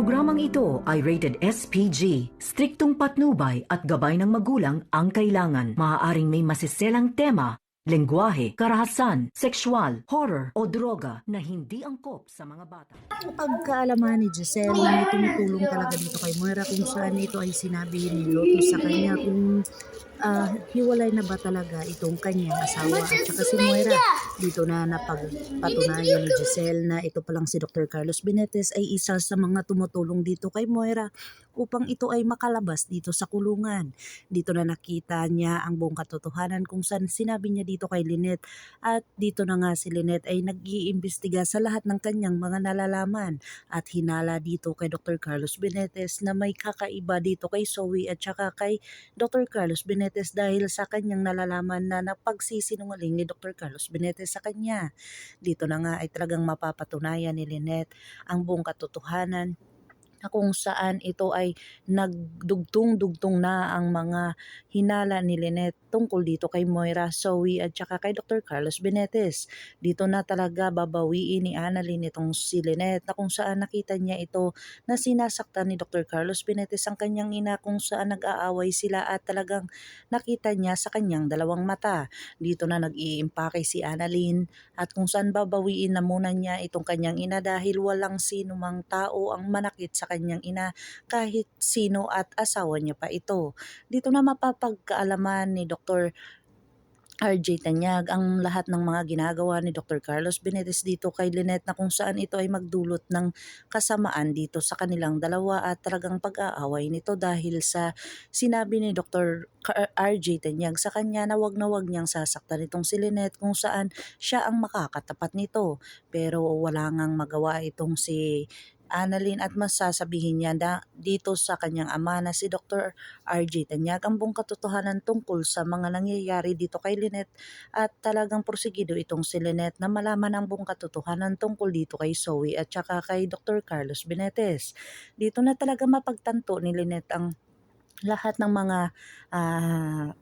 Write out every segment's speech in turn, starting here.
Programang ito ay rated SPG. Striktong patnubay at gabay ng magulang ang kailangan. Maaaring may masiselang tema, lengguwahe, karahasan, sexual, horror o droga na hindi angkop sa mga bata. Ang pagkaalaman ni Giselle na may tumutulong talaga dito kay Moira kung saan ito ay sinabi ni Lotus sa kanya kung hiwalay na ba talaga itong kanyang asawa at saka si Moira. Dito na napagpatunayan ni Giselle na ito palang si Dr. Carlos Benitez ay isa sa mga tumutulong dito kay Moira upang ito ay makalabas dito sa kulungan. Dito na nakita niya ang buong katotohanan kung saan sinabi niya dito kay Lynette at dito na nga si Lynette ay nag-iimbestiga sa lahat ng kanyang mga nalalaman at hinala dito kay Dr. Carlos Benitez na may kakaiba dito kay Zoe at saka kay Dr. Carlos Benitez dahil sa kanyang nalalaman na napagsisinungaling ni Dr. Carlos Benitez sa kanya. Dito na nga ay talagang mapapatunayan ni Lynette ang buong katotohanan na kung saan ito ay nagdugtong-dugtong na ang mga hinala ni Lynette tungkol dito kay Moira, Zoe at saka kay Dr. Carlos Benitez. Dito na talaga babawiin ni Annalyn itong si Lynette na kung saan nakita niya ito na sinasaktan ni Dr. Carlos Benitez ang kanyang ina kung saan nag-aaway sila at talagang nakita niya sa kanyang dalawang mata. Dito na nag-iimpake si Annalyn at kung saan babawiin na muna niya itong kanyang ina dahil walang sino mang tao ang manakit sa kanyang ina kahit sino at asawa niya pa ito. Dito na mapapagkaalaman ni Dr. RJ Tanyag ang lahat ng mga ginagawa ni Dr. Carlos Benitez dito kay Lynette na kung saan ito ay magdulot ng kasamaan dito sa kanilang dalawa at talagang pag-aaway nito dahil sa sinabi ni Dr. RJ Tanyag sa kanya na wag niyang sasaktan itong si Lynette kung saan siya ang makakatapat nito. Pero wala ngang magawa itong si Annalyn at masasabihin niya na dito sa kanyang ama na si Dr. RJ Tanyag ang buong katotohanan tungkol sa mga nangyayari dito kay Lynette at talagang porsigido itong si Lynette na malaman ang buong katotohanan tungkol dito kay Zoe at saka kay Dr. Carlos Benitez. Dito na talaga mapagtanto ni Lynette ang lahat ng mga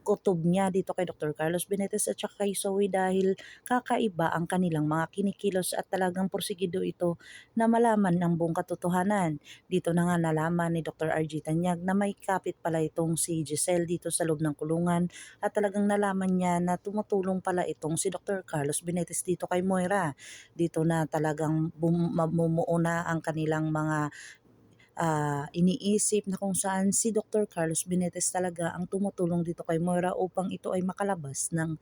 kutob niya dito kay Dr. Carlos Benitez at saka kay Zoe dahil kakaiba ang kanilang mga kinikilos at talagang porsigido ito na malaman ang buong katotohanan. Dito na nga nalaman ni Dr. RG Tanyag na may kapit pala itong si Giselle dito sa loob ng kulungan at talagang nalaman niya na tumutulong pala itong si Dr. Carlos Benitez dito kay Moira. Dito na talagang mamumuo na ang kanilang mga iniisip na kung saan si Dr. Carlos Benitez talaga ang tumutulong dito kay Moira upang ito ay makalabas ng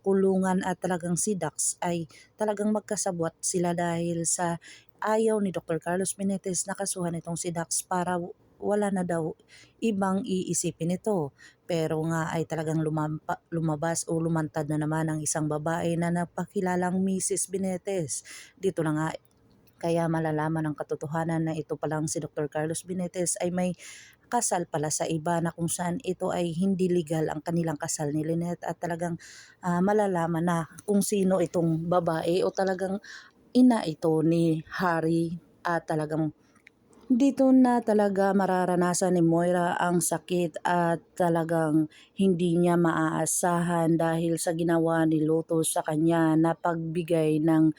kulungan at talagang si Dax ay talagang magkasabwat sila dahil sa ayaw ni Dr. Carlos Benitez na kasuhan itong si Dax para wala na daw ibang iisipin nito. Pero nga ay talagang lumabas o lumantad na naman ang isang babae na napakilalang Mrs. Benitez. Dito na nga kaya malalaman ang katotohanan na ito palang si Dr. Carlos Benitez ay may kasal pala sa iba na kung saan ito ay hindi legal ang kanilang kasal ni Lynette at talagang malalaman na kung sino itong babae o talagang ina ito ni Harry at talagang dito na talaga mararanasan ni Moira ang sakit at talagang hindi niya maaasahan dahil sa ginawa ni Lotus sa kanya na pagbigay ng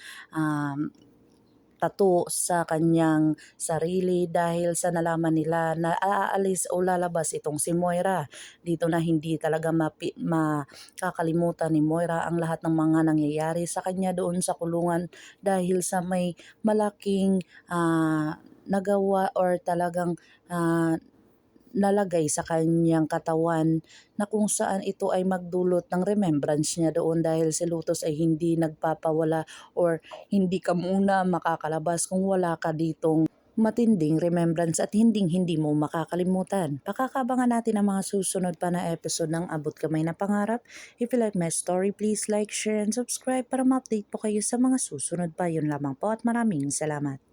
tattoo sa kanyang sarili dahil sa nalaman nila na aalis o lalabas itong si Moira. Dito na hindi talaga makakalimutan ni Moira ang lahat ng mga nangyayari sa kanya doon sa kulungan dahil sa may malaking nagawa or talagang nalagay sa kanyang katawan na kung saan ito ay magdulot ng remembrance niya doon dahil si Lotus ay hindi nagpapawala or hindi ka muna makakalabas kung wala ka ditong matinding remembrance at hindi mo makakalimutan. Pakakabangan natin ang mga susunod pa na episode ng Abot Kamay na Pangarap. If you like my story, please like, share, and subscribe para ma-update po kayo sa mga susunod pa. Yun lamang po at maraming salamat.